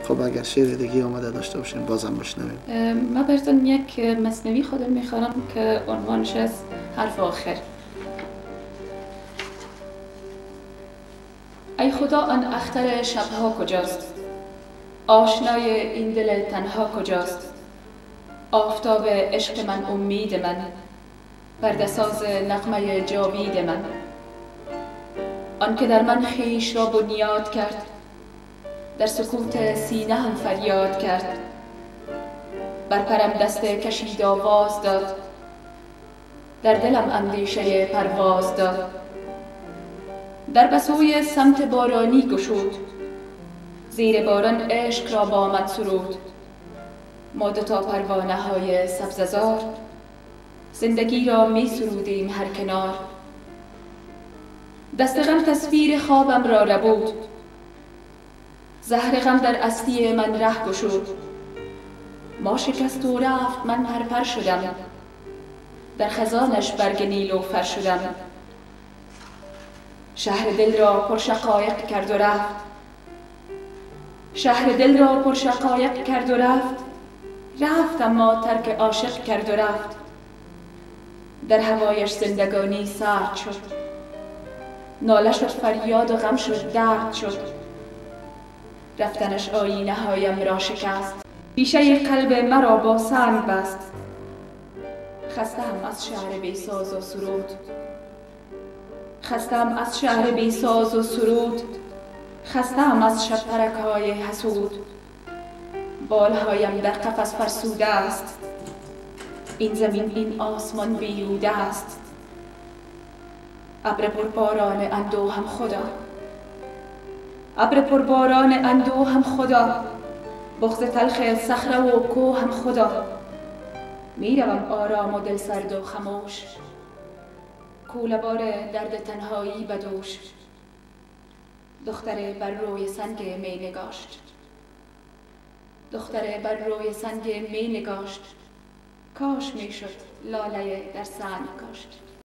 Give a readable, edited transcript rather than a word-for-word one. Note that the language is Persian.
خب اگر شعر دیگه آمده داشته باشین بازم بشنویم. من براتون یک مثنوی خودم میخوانم که عنوانش از حرف آخر. ای خدا آن اختر شبها کجاست؟ آشنای این دل تنها کجاست؟ آفتاب عشق من، امید من، پرده‌ساز نغمه جاوید من، آن که در من خویش را بنیاد کرد، در سکوت سینه هم فریاد کرد، بر پرم دست کشید آواز داد، در دلم اندیشه پرواز داد، در بسوی سمت بارانی گشود، زیر باران عشق را با من سرود. ما دوتا پروانه های سبززار، زندگی را می سرودیم هر کنار. دست غم تصویر خوابم را ربود، زهر غم در اصلی من ره گشود. ما شکست و رفت، من پرپر شدم، در خزانش برگ نیلوفر شدم. شهر دل را پر شقایق کرد و رفت، شهر دل را پر شقایق کرد و رفت، رفت اما ترک عاشق کرد و رفت. در هوایش زندگانی سرد شد، ناله شد فریاد و غم شد درد شد. رفتنش آینه هایم را شکست، بیشه قلب مرا با سنگ بست. خسته‌ام از شهر بی ساز و سرود، خسته‌ام از شهر بی ساز و سرود، خسته‌ام از شب پرک‌های حسود. بالهایم در قفس فرسوده است، این زمین این آسمان بیهوده است. ابر پرباران اندوهم خدا، ابر پرباران اندوهم خدا، بغض تلخ صخره و کوهم خدا. میروم آرام و دل سرد و خموش، کوله‌بار درد تنهایی بدوش. دختر بر روی سنگ می نگاشت، دختر بر روی سنگ می نگاشت. کاش میشد لاله در سنگ کاشت.